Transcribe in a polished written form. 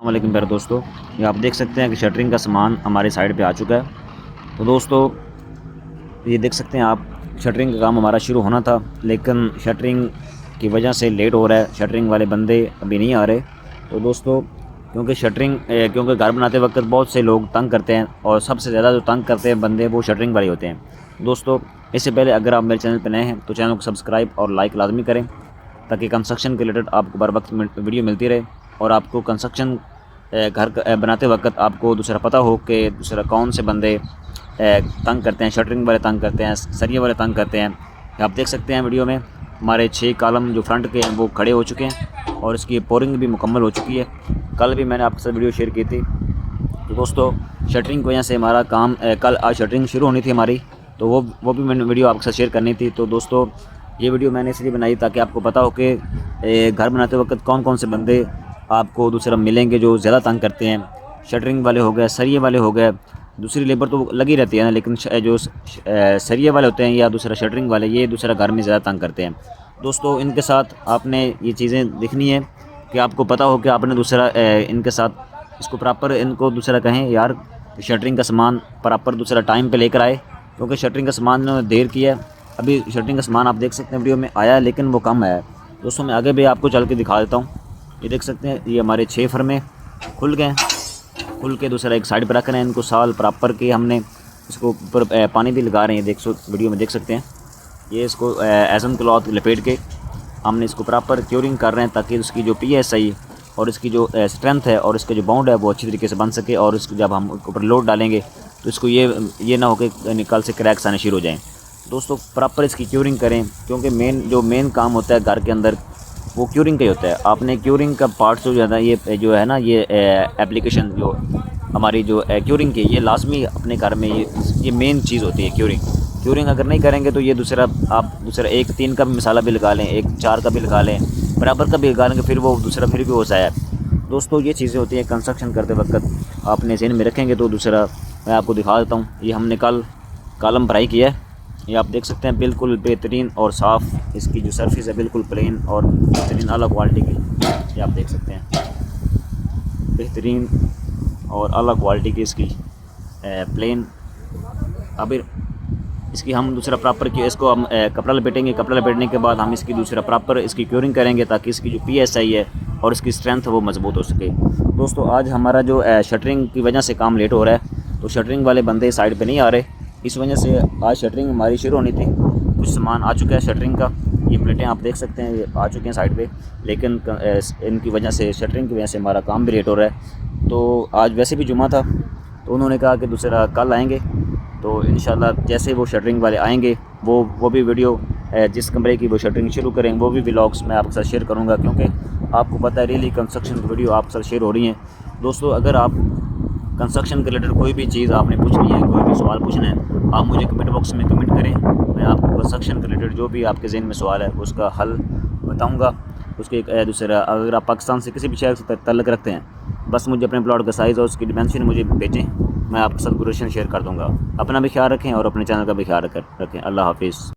वालेकुम प्यारे दोस्तों, ये आप देख सकते हैं कि शटरिंग का सामान हमारे साइड पे आ चुका है। तो दोस्तों ये देख सकते हैं आप, शटरिंग का काम हमारा शुरू होना था, लेकिन शटरिंग की वजह से लेट हो रहा है। शटरिंग वाले बंदे अभी नहीं आ रहे। तो दोस्तों क्योंकि घर बनाते वक्त बहुत से लोग तंग करते हैं, और सबसे ज़्यादा जो तंग करते हैं बंदे वो शटरिंग वाले होते हैं। दोस्तों इससे पहले अगर आप मेरे चैनल पर नए हैं तो चैनल को सब्सक्राइब और लाइक लाजमी करें, ताकि कंस्ट्रक्शन के रिलेटेड आपको बर वक्त वीडियो मिलती रहे, और आपको कंस्ट्रक्शन घर बनाते वक्त आपको दूसरा पता हो कि दूसरा कौन से बंदे तंग करते हैं। शटरिंग वाले तंग करते हैं, सरिये वाले तंग करते हैं। आप देख सकते हैं वीडियो में हमारे 6 कॉलम जो फ्रंट के हैं वो खड़े हो चुके हैं, और इसकी पोरिंग भी मुकम्मल हो चुकी है। कल भी मैंने आपके साथ वीडियो शेयर की थी। तो दोस्तों शटरिंग की वजह से हमारा काम कल आज शटरिंग शुरू होनी थी हमारी, तो वो भी मैंने वीडियो आपके साथ शेयर करनी थी। तो दोस्तों ये वीडियो मैंने इसलिए बनाई ताकि आपको पता हो कि घर बनाते वक्त कौन कौन से बंदे आपको दूसरा मिलेंगे जो ज़्यादा तंग करते हैं। शटरिंग वाले हो गए, सरिये वाले हो गए, दूसरी लेबर तो लगी रहती है ना, लेकिन जो सरिये वाले होते हैं या दूसरा शटरिंग वाले, ये दूसरा घर में ज़्यादा तंग करते हैं। दोस्तों इनके साथ आपने ये चीज़ें दिखनी है कि आपको पता हो कि आपने दूसरा इनके साथ इसको प्रॉपर इनको दूसरा कहें यार शटरिंग का सामान प्रॉपर दूसरा टाइम पे लेकर आए, क्योंकि शटरिंग का सामान इन्होंने देर किया है। अभी शटरिंग का सामान आप देख सकते हैं वीडियो में आया है, लेकिन वो कम आया है। दोस्तों मैं आगे भी आपको चल के दिखा देता हूँ। ये देख सकते हैं, ये हमारे 6 फर्मे खुल गए, खुल के दूसरा एक साइड पर रख रहे हैं इनको साल प्रॉपर के। हमने इसको ऊपर पानी भी लगा रहे हैं, वीडियो में देख सकते हैं। ये इसको एसम क्लॉथ लपेट के हमने इसको प्रॉपर क्योरिंग कर रहे हैं, ताकि उसकी जो PSI और इसकी जो स्ट्रेंथ है और इसका जो बाउंड है वो अच्छी तरीके से बन सके। और इसको जब हम ऊपर लोड डालेंगे तो इसको ये ना हो कि कल से क्रैक्स आने शुरू हो जाएँ। दोस्तों प्रॉपर इसकी क्योरिंग करें, क्योंकि मेन काम होता है घर के अंदर वो क्यूरिंग का ही होता है। आपने क्यूरिंग का पार्ट जो ज़्यादा ये जो है ना, ये एप्लीकेशन जो हमारी जो क्यूरिंग की, ये लाजमी अपने घर में ये मेन चीज़ होती है। क्यूरिंग अगर नहीं करेंगे तो ये आप दूसरा एक 3 का भी मसाला भी लगा लें, एक 4 का भी लगा लें, बराबर का भी लगा लेंगे, फिर वो दूसरा फिर भी हो जाए। दोस्तों ये चीज़ें होती हैं कंस्ट्रक्शन करते वक्त आपने ज़हन में रखेंगे। तो दूसरा मैं आपको दिखा देता हूँ, ये हमने कल कॉलम भराई किया है। ये आप देख सकते हैं बिल्कुल बेहतरीन और साफ़ इसकी जो सरफेस है, बिल्कुल प्लेन और बेहतरीन अलग क्वालिटी की। ये आप देख सकते हैं बेहतरीन और अलग क्वालिटी की इसकी प्लेन। अभी इसकी हम दूसरा प्रॉपर की इसको हम कपड़ा लपेटेंगे। कपड़ा लपेटने के बाद हम इसकी दूसरा प्रॉपर इसकी क्योरिंग करेंगे, ताकि इसकी जो PSI है और इसकी स्ट्रेंथ वो मजबूत हो सके। दोस्तों आज हमारा जो शटरिंग की वजह से काम लेट हो रहा है, तो शटरिंग वाले बंदे साइड पे नहीं आ रहे, इस वजह से आज शटरिंग हमारी शुरू होनी थी। कुछ सामान आ चुका है शटरिंग का, ये प्लेटें आप देख सकते हैं ये आ चुके हैं साइड पे, लेकिन इनकी वजह से शटरिंग की वजह से हमारा काम भी लेट हो रहा है। तो आज वैसे भी जुमा था, तो उन्होंने कहा कि दूसरा कल आएंगे। तो इंशाल्लाह जैसे वो शटरिंग वाले आएंगे वो भी वीडियो जिस कमरे की वो शटरिंग शुरू करेंगे वो भी व्लॉग्स मैं आपके साथ शेयर करूँगा, क्योंकि आपको पता है रियली कंस्ट्रक्शन की वीडियो आपके साथ शेयर हो रही हैं। दोस्तों अगर आप कंस्ट्रक्शन के रिलेटेड कोई भी चीज़ आपने पूछनी है, कोई भी सवाल पूछना है, आप मुझे कमेंट बॉक्स में कमेंट करें। मैं आपको कंस्ट्रक्शन के रिलेटेड जो भी आपके ज़हन में सवाल है उसका हल बताऊंगा। उसके दूसरा, अगर आप पाकिस्तान से किसी भी शहर से तल्लुक़ रखते हैं, बस मुझे अपने प्लॉट का साइज़ और उसकी डिमेंशन मुझे भेजें, मैं आपके साथ कोटेशन शेयर कर दूँगा। अपना भी ख्याल रखें और अपने चैनल का भी ख्याल रखें। अल्लाह हाफिज़।